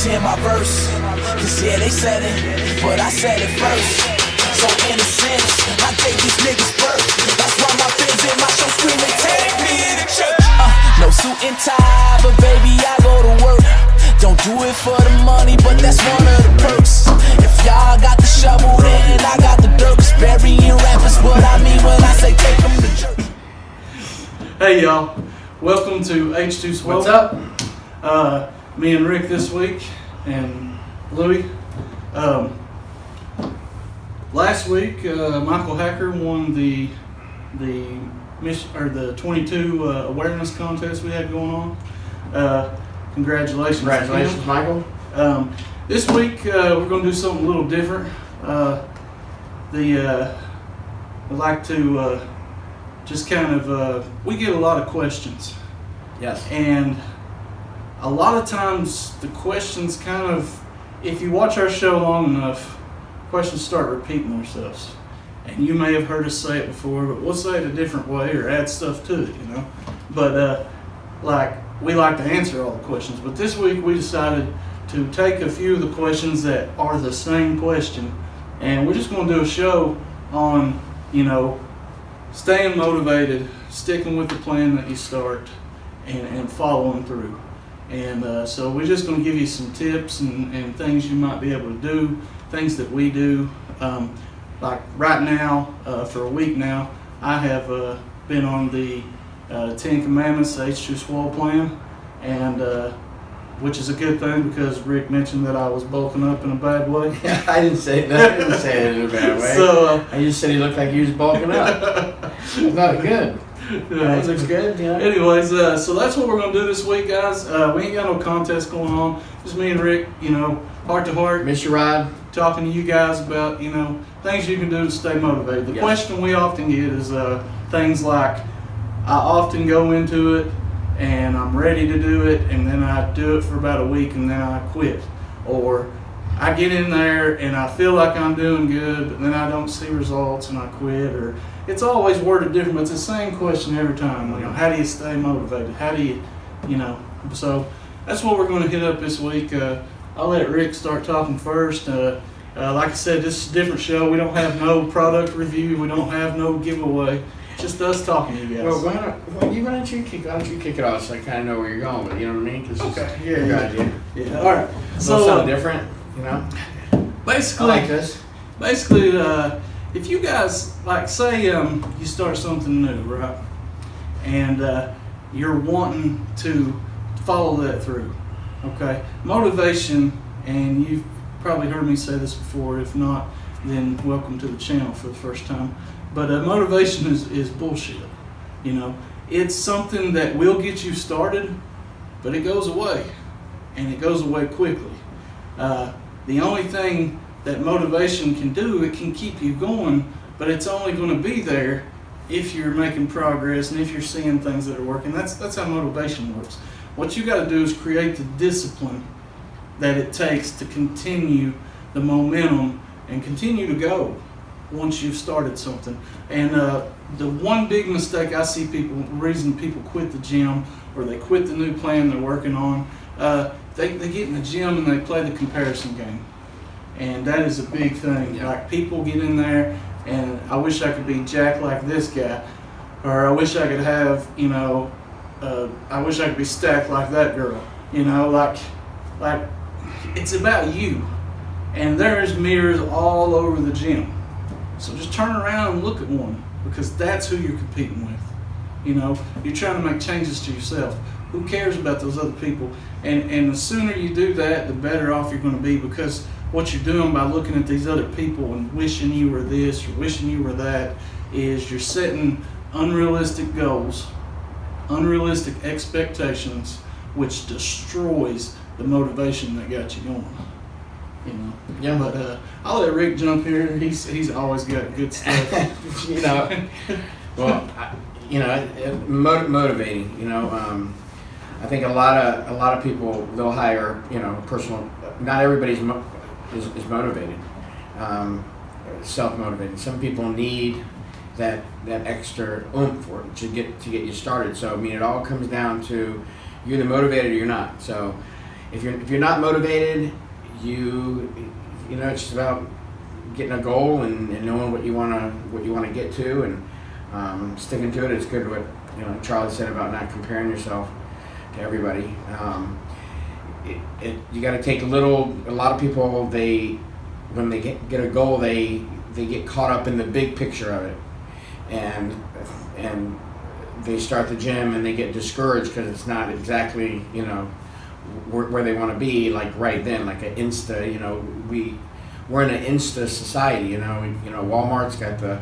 Just hear my verse, cause yeah, they said it, but I said it first. So in a sense, I gave these niggas birth. That's why my fans in my show screaming, take me in the church. No suit and tie, but baby, I go to work. Don't do it for the money, but that's one of the perks. If y'all got the shovel, then I got the dirt. Burying rappers, what I mean when I say take them to church. Hey y'all, welcome to H2 Swole. What's up? Me and Rick this week, and Louie. Last week, Michael Hacker won the 22 awareness contest we had going on. Congratulations, Congratulations, Michael. This week we're going to do something a little different. We'd like to just kind of we get a lot of questions. Yes. And a lot of times the questions kind of, if you watch our show long enough, questions start repeating themselves. And you may have heard us say it before, but we'll say it a different way or add stuff to it, you know. But we like to answer all the questions. But this week we decided to take a few of the questions that are the same question, and we're just going to do a show on, you know, staying motivated, sticking with the plan that you start, and following through. And so we're just going to give you some tips and things you might be able to do, things that we do. Like right now, for a week now, I have been on the 10 Commandments, the H2 Swole plan, and which is a good thing because Rick mentioned that I was bulking up in a bad way. I didn't say that. I didn't say it in a bad way. So I just said he looked like he was bulking up. I thought good. That looks good. Yeah. Anyways, so that's what we're going to do this week, guys. We ain't got no contest going on. Just me and Rick, you know, heart to heart. Miss your ride. Talking to you guys about, you know, things you can do to stay motivated. The question we often get is things like, I often go into it and I'm ready to do it, and then I do it for about a week and then I quit. Or I get in there and I feel like I'm doing good, but then I don't see results and I quit. Or it's always worded different, but it's the same question every time. You know, how do you stay motivated? How do you know? So that's what we're going to hit up this week. I'll let Rick start talking first. Like I said, this is a different show. We don't have no product review. We don't have no giveaway. It's just us talking to you guys. Well, why don't you kick it off so I kind of know where you're going with it, you know what I mean? Cause okay, yeah. Good idea. Yeah, all right. So something different, you know? Basically, I like this. Basically, if you guys, like, say you start something new, right? And you're wanting to follow that through, okay? Motivation, and you've probably heard me say this before. If not, then welcome to the channel for the first time. But motivation is bullshit. You know, it's something that will get you started, but it goes away, and it goes away quickly. The only thing that motivation can do, it can keep you going, but it's only going to be there if you're making progress and if you're seeing things that are working. That's how motivation works. What you got to do is create the discipline that it takes to continue the momentum and continue to go once you've started something. And the one big mistake I see reason people quit the gym or they quit the new plan they're working on, they get in the gym and they play the comparison game. And that is a big thing. Yeah. Like, people get in there and I wish I could be jacked like this guy, or I wish I could have, you know, I wish I could be stacked like that girl. You know, like it's about you. And there's mirrors all over the gym. So just turn around and look at one, because that's who you're competing with. You know, you're trying to make changes to yourself. Who cares about those other people? And the sooner you do that, the better off you're going to be, because what you're doing by looking at these other people and wishing you were this or wishing you were that is you're setting unrealistic goals, unrealistic expectations, which destroys the motivation that got you going. You know. Yeah. But I'll let Rick jump here. He's always got good stuff. You know. Well, motivating. You know, I think a lot of people, they'll hire, you know, personal. Not everybody's is motivated, self-motivated. Some people need that extra oomph for it to get you started. So I mean, it all comes down to you're either motivated or you're not. So if you're not motivated, it's just about getting a goal and knowing what you want to get to, and sticking to it. It's good what Charlie said about not comparing yourself to everybody. You got to take a lot of people, when they get a goal, they get caught up in the big picture of it, and they start the gym and they get discouraged because it's not exactly where they want to be, like right then, like an Insta. We're in an Insta society. Walmart's got the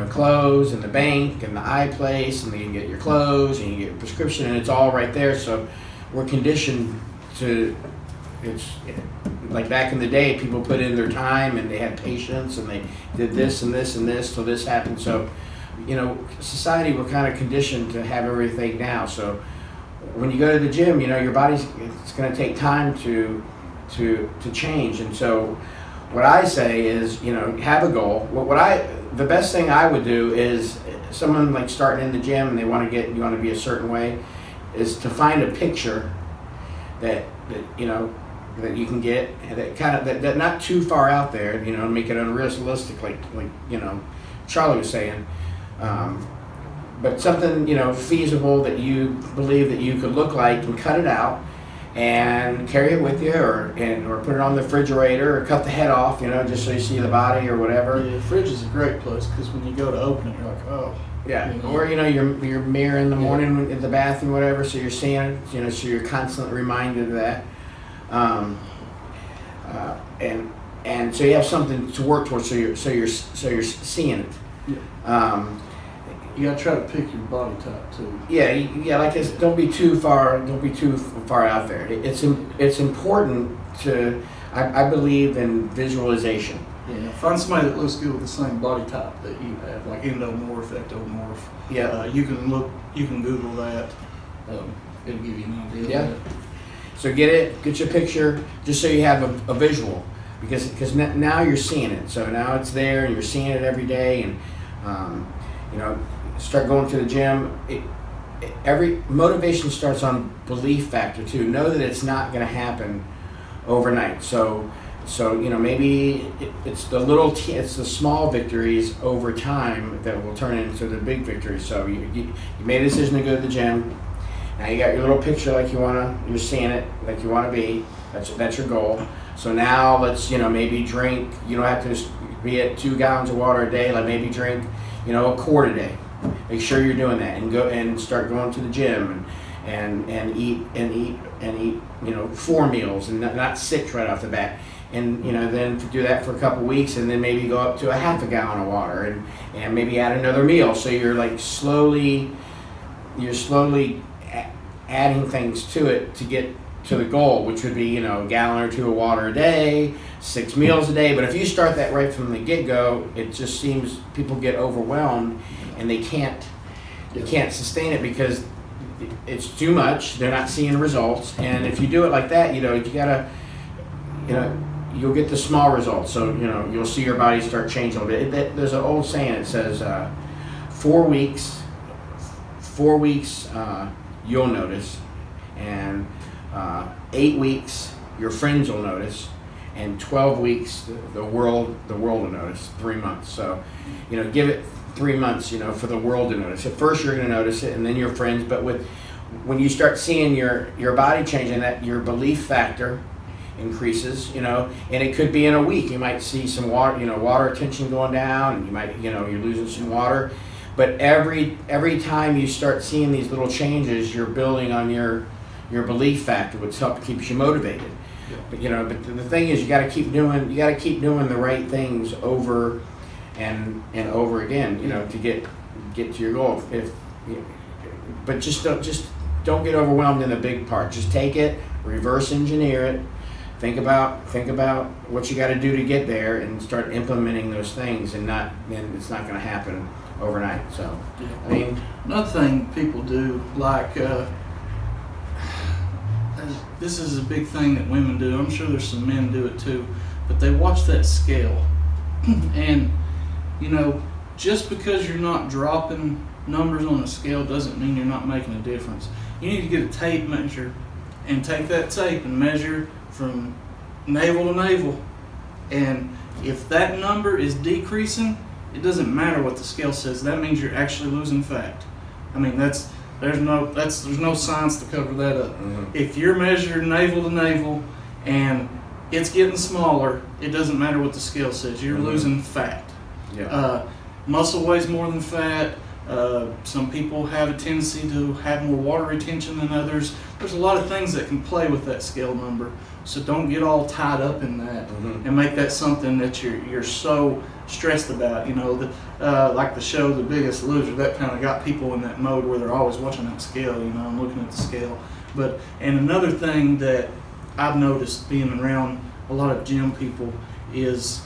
clothes and the bank and the iPlace, and you can get your clothes and you get your prescription, and it's all right there. So we're conditioned to, it's like back in the day, people put in their time and they had patience and they did this and this and this till this happened. So society, we're kind of conditioned to have everything now. So when you go to the gym, your body's, it's going to take time to change. And so what I say is, have a goal. The best thing I would do is, someone like starting in the gym and you want to be a certain way, is to find a picture that you can get, that not too far out there, make it unrealistic, like Charlie was saying, but something feasible that you believe that you could look like, and cut it out and carry it with you, or put it on the refrigerator, or cut the head off, just so you see the body or whatever. Yeah, the fridge is a great place, because when you go to open it, you're like, oh. Yeah, or your mirror in the morning in the bathroom, whatever, so you're seeing it, so you're constantly reminded of that, and so you have something to work towards, so you're seeing it. Yeah. You gotta try to pick your body type too. Yeah, like this. Don't be too far out there. It's important to. I believe in visualization. Yeah, find somebody that looks good with the same body type that you have, like endomorph, ectomorph. Yeah. You can Google that. It'll give you an idea. Yeah. Of that. So get your picture, just so you have a visual, because now you're seeing it. So now it's there, and you're seeing it every day, and start going to the gym. Every motivation starts on belief factor too. Know that it's not going to happen overnight. So maybe it's the small victories over time that will turn into the big victories. So you made a decision to go to the gym. Now you got your little picture you're seeing it like you want to be. That's your goal. So now let's maybe drink. You don't have to be at 2 gallons of water a day. Like maybe drink a quart a day. Make sure you're doing that, and go and start going to the gym, and eat 4 meals, and not 6 right off the bat. And then do that for a couple weeks, and then maybe go up to a half a gallon of water, and maybe add another meal. So you're like slowly adding things to it to get to the goal, which would be a gallon or 2 of water a day, 6 meals a day. But if you start that right from the get-go, it just seems people get overwhelmed, and they can't sustain it because it's too much. They're not seeing results. And if you do it like that, you gotta you'll get the small results. So you'll see your body start changing a little bit. There's an old saying. It says 4 weeks you'll notice, and 8 weeks your friends will notice, and 12 weeks the world will notice. 3 months. So give it 3 months for the world to notice. At first you're going to notice it, and then your friends. But when you start seeing your body changing, that your belief factor increases, and it could be in a week. You might see some water retention going down, and you might you're losing some water. But every time you start seeing these little changes, you're building on your belief factor, which keeps you motivated. Yeah. But the thing is, you got to keep doing the right things over and over again, to get to your goal. But just don't get overwhelmed in the big part. Just take it, reverse engineer it. Think about what you got to do to get there, and start implementing those things, and it's not going to happen overnight. So, yeah. I mean, another thing people do, like this is a big thing that women do. I'm sure there's some men do it too, but they watch that scale, and just because you're not dropping numbers on a scale doesn't mean you're not making a difference. You need to get a tape measure and take that tape and measure from navel to navel. And if that number is decreasing, it doesn't matter what the scale says. That means you're actually losing fat. I mean, there's no science to cover that up. If you're measuring navel to navel and it's getting smaller, it doesn't matter what the scale says. You're losing fat. Yeah. Muscle weighs more than fat. Some people have a tendency to have more water retention than others. There's a lot of things that can play with that scale number. So don't get all tied up in that and make that something that you're so stressed about. You know, like the show The Biggest Loser, that kind of got people in that mode where they're always watching that scale, you know, and looking at the scale. And another thing that I've noticed being around a lot of gym people is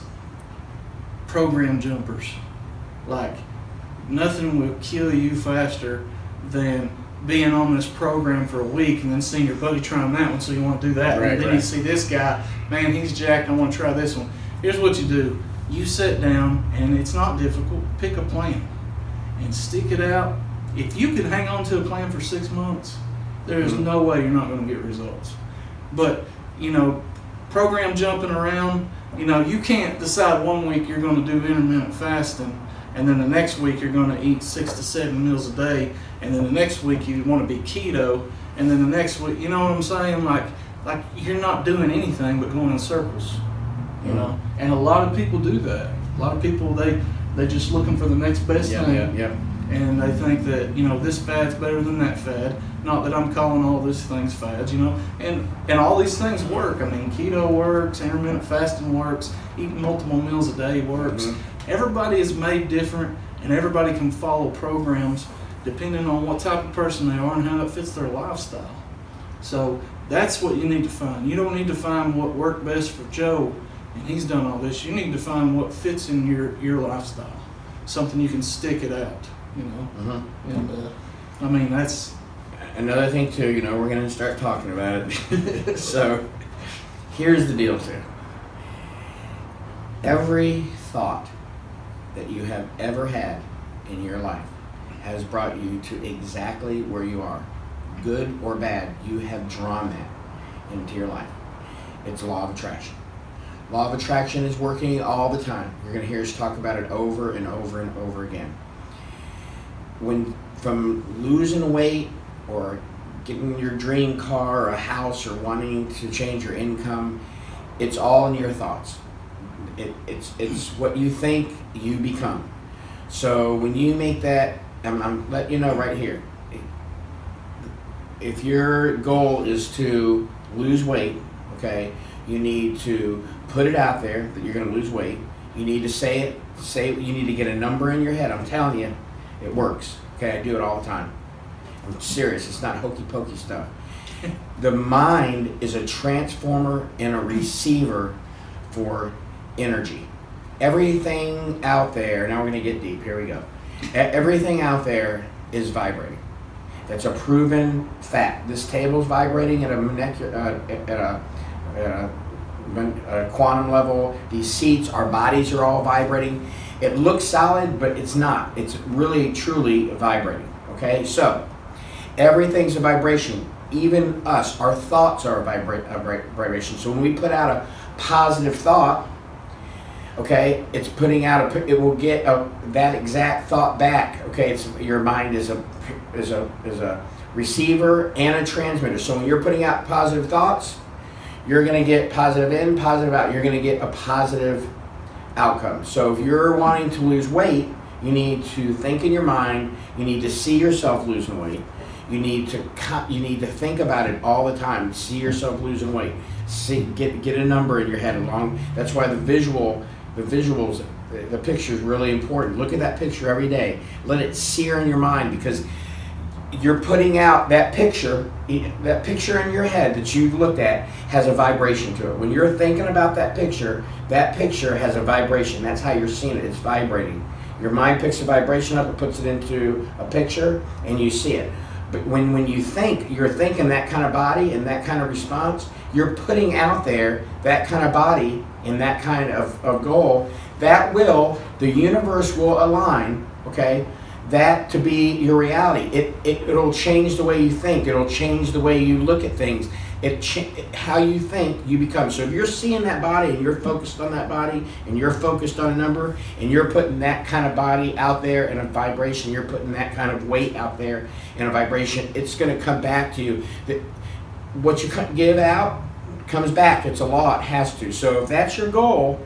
program jumpers. Like, nothing will kill you faster than being on this program for a week and then seeing your buddy trying that one, so you want to do that. Right, and then you see this guy, man, he's jacked, I want to try this one. Here's what you do. You sit down, and it's not difficult. Pick a plan and stick it out. If you can hang on to a plan for 6 months, there is no way you're not going to get results. But, you know, program jumping around, you know, you can't decide one week you're going to do intermittent fasting, and then the next week you're going to eat 6 to 7 meals a day, and then the next week you want to be keto, and then the next week, you know what I'm saying? Like you're not doing anything but going in circles, you know? And a lot of people do that. A lot of people, they're just looking for the next best thing. And they think that, you know, this fad's better than that fad. Not that I'm calling all these things fads, you know. And all these things work. I mean, keto works, intermittent fasting works, eating multiple meals a day works. Everybody is made different, and everybody can follow programs depending on what type of person they are and how that fits their lifestyle. So that's what you need to find. You don't need to find what worked best for Joe, and he's done all this. You need to find what fits in your lifestyle, something you can stick it out, you know. And I mean, that's another thing too. You know, we're going to start talking about it. So here's the deal too. Every thought that you have ever had in your life has brought you to exactly where you are. Good or bad, you have drawn that into your life. It's law of attraction. Law of attraction is working all the time. You're going to hear us talk about it over and over and over again. From losing weight or getting your dream car or a house or wanting to change your income, it's all in your thoughts. It's what you think you become. So when you make that, I'm letting you know right here, if your goal is to lose weight, okay, you need to put it out there that you're going to lose weight. You need to say it. You need to get a number in your head. I'm telling you, it works. Okay, I do it all the time. I'm serious. It's not hokey pokey stuff. The mind is a transformer and a receiver for energy. Everything out there, now we're going to get deep, here we go. Everything out there is vibrating. That's a proven fact. This table's vibrating at a quantum level. These seats, our bodies are all vibrating. It looks solid, but it's not. It's really, truly vibrating, okay? So, everything's a vibration. Even us, our thoughts are a vibration. So when we put out a positive thought, okay, it's putting out it will get that exact thought back. Okay, your mind is a receiver and a transmitter. So when you're putting out positive thoughts, you're going to get positive in, positive out. You're going to get a positive outcome. So if you're wanting to lose weight, you need to think in your mind. You need to see yourself losing weight. You need to think about it all the time. See yourself losing weight. Get a number in your head along. That's why the visuals, the picture is really important. Look at that picture every day. Let it sear in your mind, because you're putting out that picture in your head that you've looked at has a vibration to it. When you're thinking about that picture has a vibration. That's how you're seeing it. It's vibrating. Your mind picks a vibration up, it puts it into a picture, and you see it. But when you think, you're thinking that kind of body and that kind of response, you're putting out there that kind of body and that kind of goal. The universe will align, okay? that to be your reality. It'll change the way you think. It'll change the way you look at things. How you think, you become. So if you're seeing that body and you're focused on that body and you're focused on a number and you're putting that kind of body out there in a vibration, you're putting that kind of weight out there in a vibration, it's going to come back to you. What you give out comes back. It's a law. It has to. So if that's your goal,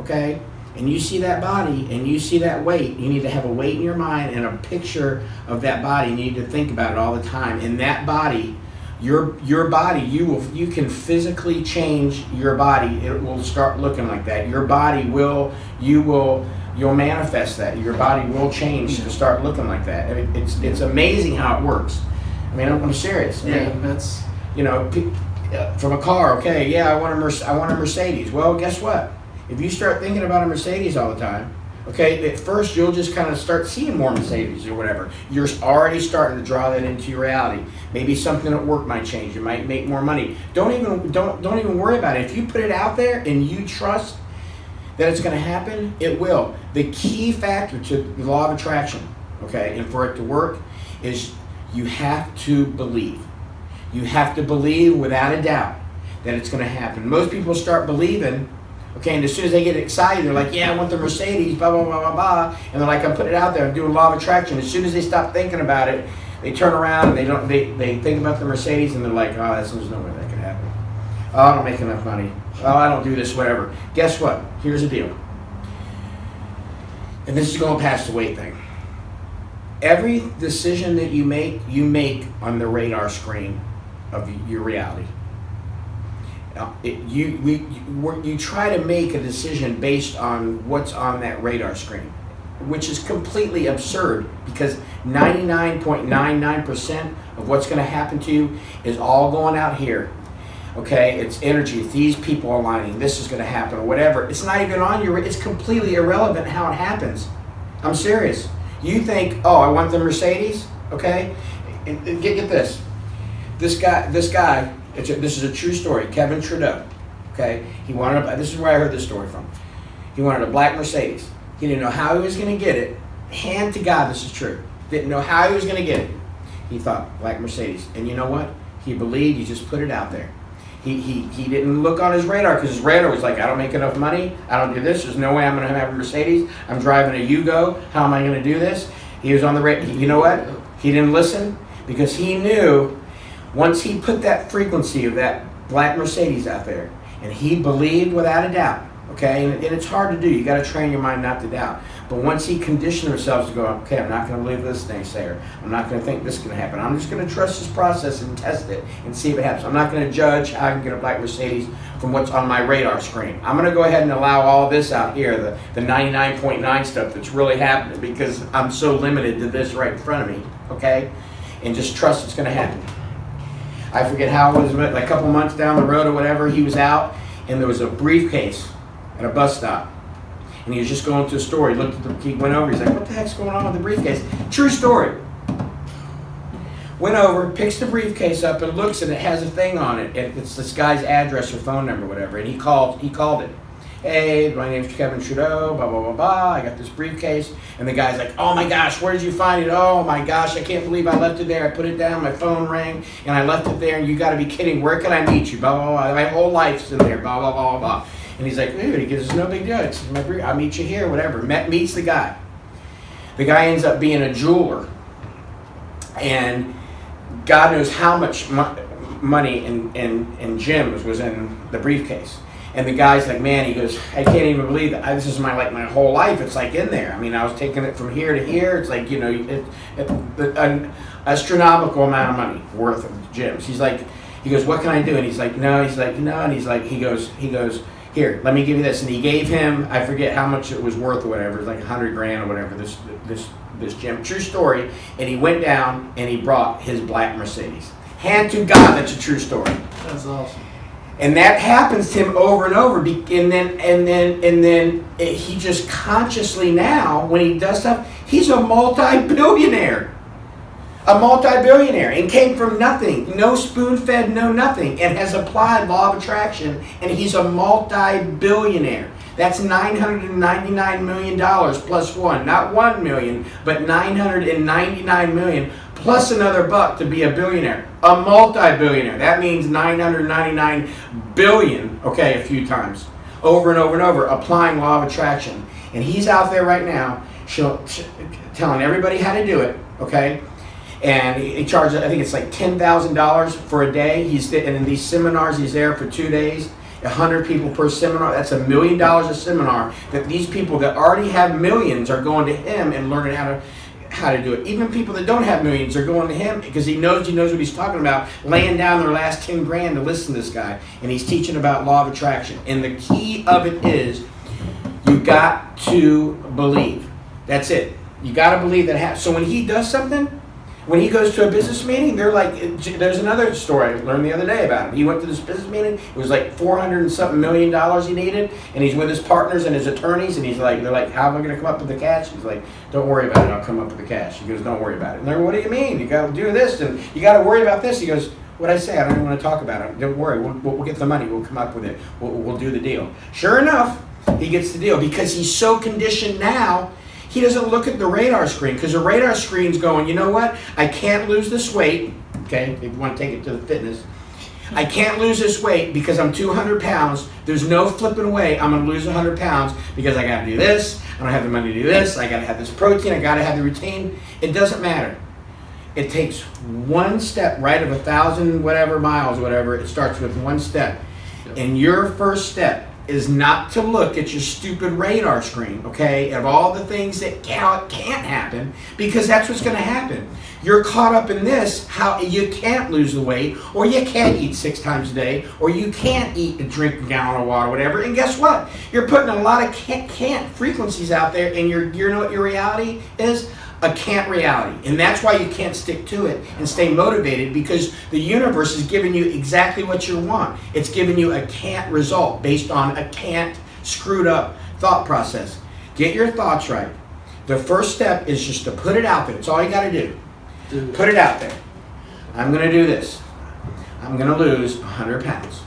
okay, and you see that body and you see that weight, you need to have a weight in your mind and a picture of that body. You need to think about it all the time. And that body, your body, you can physically change your body. It will start looking like that. Your body you'll manifest that. Your body will change to start looking like that. I mean, it's amazing how it works. I mean, I'm serious. Yeah, that's, you know, from a car. Okay, yeah, I want a Mercedes. Well, guess what? If you start thinking about a Mercedes all the time, okay, at first you'll just kind of start seeing more Mercedes or whatever. You're already starting to draw that into your reality. Maybe something at work might change. You might make more money. Don't even worry about it. If you put it out there and you trust that it's going to happen, it will. The key factor to the law of attraction, okay, and for it to work is you have to believe. You have to believe without a doubt that it's going to happen. Most people start believing. Okay, and as soon as they get excited, they're like, yeah, I want the Mercedes, blah, blah, blah, blah, blah. And they're like, I'm putting it out there, I'm doing law of attraction. As soon as they stop thinking about it, they turn around and they think about the Mercedes and they're like, oh, there's no way that could happen. Oh, I don't make enough money. Oh, I don't do this, whatever. Guess what? Here's the deal. And this is going past the weight thing. Every decision that you make on the radar screen of your reality. You try to make a decision based on what's on that radar screen, which is completely absurd because 99.99% of what's going to happen to you is all going out here. Okay, it's energy. It's these people aligning. This is going to happen or whatever. It's not even on your. It's completely irrelevant how it happens. I'm serious. You think, oh, I want the Mercedes. Okay, and get this. This guy. This is a true story. Kevin Trudeau, okay? This is where I heard this story from. He wanted a black Mercedes. He didn't know how he was going to get it. Hand to God, this is true. Didn't know how he was going to get it. He thought, black Mercedes. And you know what? He believed, he just put it out there. He didn't look on his radar because his radar was like, I don't make enough money. I don't do this. There's no way I'm going to have a Mercedes. I'm driving a Yugo. How am I going to do this? He was on the radar. You know what? He didn't listen because he knew once he put that frequency of that black Mercedes out there, and he believed without a doubt, okay, and it's hard to do. You got to train your mind not to doubt. But once he conditioned himself to go, okay, I'm not going to believe this naysayer. I'm not going to think this is going to happen. I'm just going to trust this process and test it and see if it happens. I'm not going to judge how I can get a black Mercedes from what's on my radar screen. I'm going to go ahead and allow all this out here, the 99.9 stuff that's really happening because I'm so limited to this right in front of me, okay, and just trust it's going to happen. I forget how it was, but like a couple months down the road or whatever, he was out and there was a briefcase at a bus stop. And he was just going to a store. He went over, he's like, what the heck's going on with the briefcase? True story. Went over, picks the briefcase up and looks and it has a thing on it. And it's this guy's address or phone number or whatever. And he called it. Hey, my name's Kevin Trudeau, blah, blah, blah, blah. I got this briefcase. And the guy's like, oh my gosh, where did you find it? Oh my gosh, I can't believe I left it there. I put it down, my phone rang, and I left it there, and you gotta be kidding. Where can I meet you? Blah, blah, blah. My whole life's in there, blah, blah, blah, blah. And he's like, dude, he goes, it's no big deal. It's my brief. I'll meet you here, whatever. Meets the guy. The guy ends up being a jeweler. And God knows how much money and gems was in the briefcase. And the guy's like, man, he goes, I can't even believe that. This is my whole life. It's like in there. I mean, I was taking it from here to here. It's like, you know, an astronomical amount of money worth of gems. He goes, what can I do? And he's like, no. And he goes, here, let me give you this. And he gave him, I forget how much it was worth or whatever. It was like $100,000 or whatever. This gem, true story. And he went down and he brought his black Mercedes. Hand to God, that's a true story. That's awesome. And that happens to him over and over. And then he just consciously now, when he does stuff, he's a multi-billionaire. A multi-billionaire, and came from nothing, no spoon-fed, no nothing, and has applied law of attraction, and he's a multi-billionaire. That's $999 million plus one, not 1 million, but 999 million plus another buck to be a billionaire, a multi-billionaire. That means 999 billion, okay, a few times, over and over and over, applying law of attraction. And he's out there right now, telling everybody how to do it, okay? And he charges, I think it's like $10,000 for a day. And in these seminars, he's there for 2 days. 100 people per seminar. That's $1 million a seminar. That these people that already have millions are going to him and learning how to do it. Even people that don't have millions are going to him because he knows what he's talking about, laying down their last 10 grand to listen to this guy. And he's teaching about law of attraction. And the key of it is you got to believe. That's it. You got to believe that. So when he does something, when he goes to a business meeting, they're like, there's another story I learned the other day about him. He went to this business meeting, it was like $400 and something million he needed, and he's with his partners and his attorneys, and they're like, how am I going to come up with the cash? He's like, don't worry about it, I'll come up with the cash. He goes, don't worry about it. And they're, what do you mean? You got to do this, and you got to worry about this. He goes, what'd I say? I don't even want to talk about it. Don't worry, we'll get the money, we'll come up with it, we'll do the deal. Sure enough, he gets the deal because he's so conditioned now. He doesn't look at the radar screen because the radar screen's going, you know what? I can't lose this weight. Okay, if you want to take it to the fitness. I can't lose this weight because I'm 200 pounds. There's no flipping way I'm going to lose 100 pounds because I got to do this. I don't have the money to do this. I got to have this protein. I got to have the routine. It doesn't matter. It takes one step, right, of 1,000 whatever miles, whatever. It starts with one step. And your first step is not to look at your stupid radar screen, okay, of all the things that can't happen, because that's what's going to happen. You're caught up in this, how you can't lose the weight, or you can't eat 6 times a day, or you can't eat and drink a gallon of water, whatever, and guess what? You're putting a lot of can't frequencies out there, and you know what your reality is? A can't reality. And that's why you can't stick to it and stay motivated, because the universe is giving you exactly what you want. It's giving you a can't result based on a can't screwed up thought process. Get your thoughts right. The first step is just to put it out there. That's all you got to do. Put it out there. I'm going to do this. I'm going to lose 100 pounds.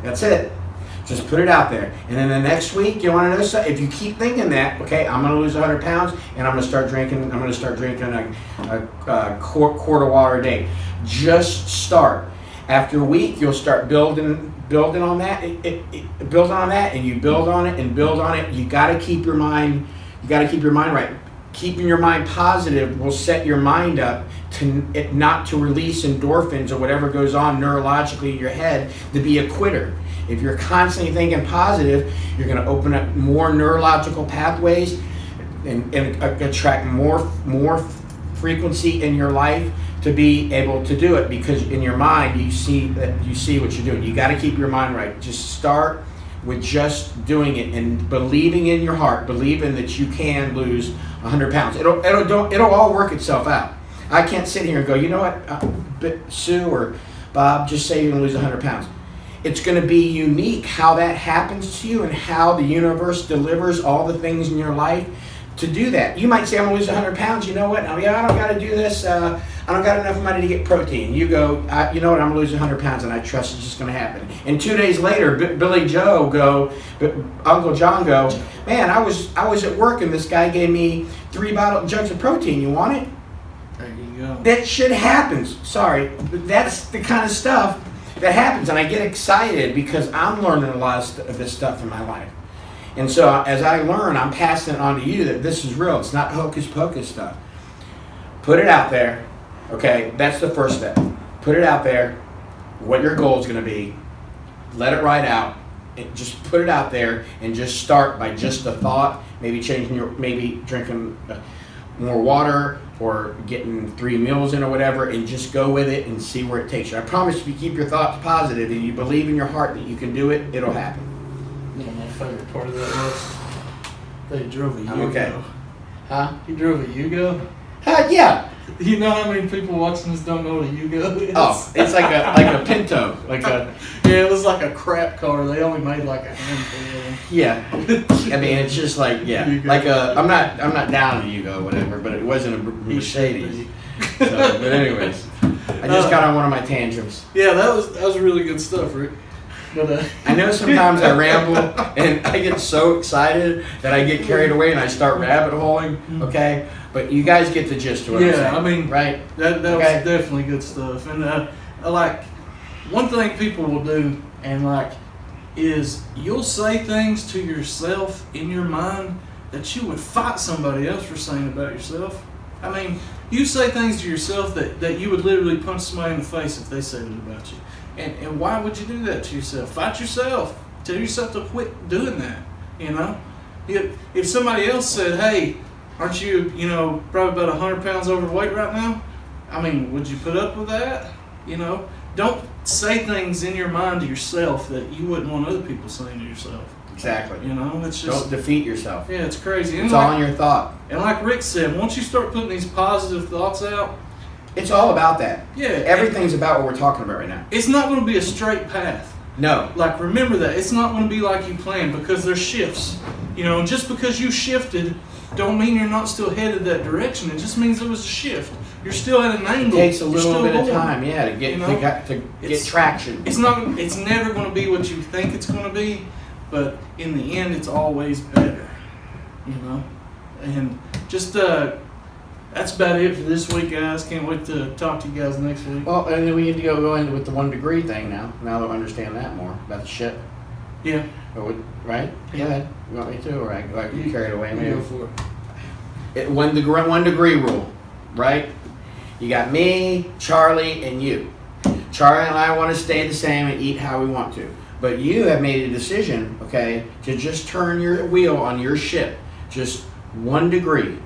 That's it. Just put it out there. And then the next week, you want to know something? If you keep thinking that, okay, I'm going to lose 100 pounds and I'm going to start drinking a quart of water a day. Just start. After a week, you'll start building on that. Build on that, and you build on it and build on it. You got to keep your mind. You got to keep your mind right. Keeping your mind positive will set your mind up not to release endorphins or whatever goes on neurologically in your head to be a quitter. If you're constantly thinking positive, you're going to open up more neurological pathways and attract more frequency in your life to be able to do it, because in your mind you see what you're doing. You got to keep your mind right. Just start with just doing it and believing in your heart, believing that you can lose 100 pounds. It'll all work itself out. I can't sit here and go, you know what, Sue or Bob, just say you're going to lose 100 pounds. It's going to be unique how that happens to you and how the universe delivers all the things in your life to do that. You might say, I'm going to lose 100 pounds. You know what? I don't got to do this. I don't got enough money to get protein. You go, you know what? I'm going to lose 100 pounds, and I trust it's just going to happen. And 2 days later, Billy Joe Uncle John go, man, I was at work, and this guy gave me 3 jugs of protein. You want it? There you go. That shit happens. Sorry. But that's the kind of stuff that happens, and I get excited because I'm learning a lot of this stuff in my life. And so as I learn, I'm passing it on to you that this is real. It's not hocus pocus stuff. Put it out there. Okay, that's the first step. Put it out there, what your goal is going to be. Let it ride out. And just put it out there and just start by just a thought. Maybe drinking more water or getting 3 meals in or whatever, and just go with it and see where it takes you. I promise if you keep your thoughts positive and you believe in your heart that you can do it, it'll happen. You know, my favorite part of that was they drove a Yugo. Okay. Huh? He drove a Yugo. Yeah. You know how many people watching this don't know what a Yugo is? Oh, it's like a Pinto, yeah, it was like a crap car. They only made like a handful of them. Yeah. I mean, it's just like, yeah, like a. I'm not down on Yugo or whatever, but it wasn't a Mercedes. So, but anyways, I just got on one of my tantrums. Yeah, that was really good stuff, Rick. But I know sometimes I ramble and I get so excited that I get carried away and I start rabbit holing. Okay, but you guys get the gist of what I'm saying. I mean, right? That was definitely good stuff. And like one thing people will do, and like, is you'll say things to yourself in your mind that you would fight somebody else for saying about yourself. I mean, you say things to yourself that you would literally punch somebody in the face if they said it about you. And why would you do that to yourself? Fight yourself. Tell yourself to quit doing that, you know? If somebody else said, hey, aren't you, probably about 100 pounds overweight right now? I mean, would you put up with that? Don't say things in your mind to yourself that you wouldn't want other people saying to yourself. Exactly. It's just... Don't defeat yourself. Yeah, it's crazy. And it's all in your thought. And like Rick said, once you start putting these positive thoughts out... It's all about that. Yeah. Everything's about what we're talking about right now. It's not going to be a straight path. No. Like, remember that. It's not going to be like you planned because there's shifts. And just because you shifted don't mean you're not still headed that direction. It just means there was a shift. You're still at an angle. It takes a little bit of time, to get get traction. It's never going to be what you think it's going to be, but in the end, it's always better. And just that's about it for this week, guys. Can't wait to talk to you guys next week. Well, and then we need to go into with the 1 degree thing now. Now that we understand that more about the ship. Yeah. Right? Yeah. Go ahead. You want me to, or I get carried away? Maybe. Go for it. 1 degree rule, right? You got me, Charlie, and you. Charlie and I want to stay the same and eat how we want to. But you have made a decision, okay, to just turn your wheel on your ship just 1 degree.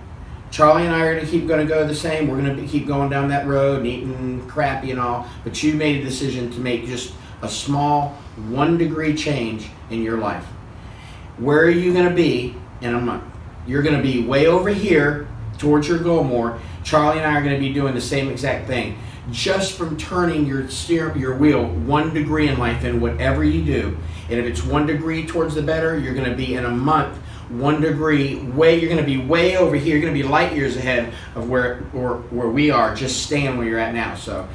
Charlie and I are going to go the same. We're going to keep going down that road and eating crappy and all. But you made a decision to make just a small 1 degree change in your life. Where are you going to be in a month? You're going to be way over here towards your goal more. Charlie and I are going to be doing the same exact thing. Just from turning your wheel 1 degree in life in whatever you do. And if it's 1 degree towards the better, you're going to be in a month 1 degree way. You're going to be way over here. You're going to be light years ahead of where we are, just staying where you're at now. So,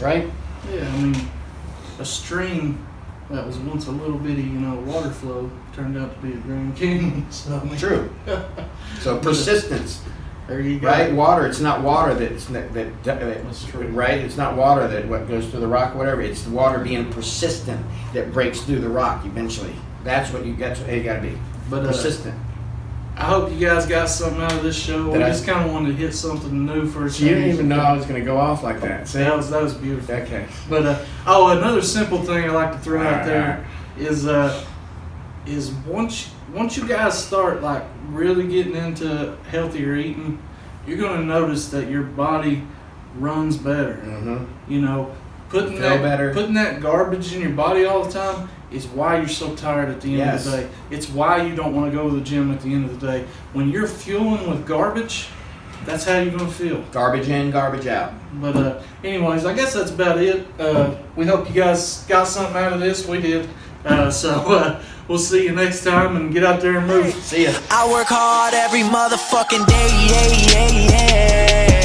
right? Yeah, I mean, a stream that was once a little bitty, water flow turned out to be a Grand Canyon. So, I mean, true. So persistence. There you go. Right? Water. It's not water that's true. Right? It's not water that what goes through the rock or whatever. It's the water being persistent that breaks through the rock eventually. That's what you got to be. But persistent. I hope you guys got something out of this show. We just kind of wanted to hit something new for a change. You didn't even know I was going to go off like that. See? That was beautiful. Okay. But another simple thing I like to throw out there is once you guys start like really getting into healthier eating, you're going to notice that your body runs better. Mm-hmm. Putting that garbage in your body all the time is why you're so tired at the end of the day. It's why you don't want to go to the gym at the end of the day. When you're fueling with garbage, that's how you're going to feel. Garbage in, garbage out. But anyways, I guess that's about it. We hope you guys got something out of this. We did. So we'll see you next time, and get out there and move. See ya. I work hard every motherfucking day, yeah, yeah, yeah.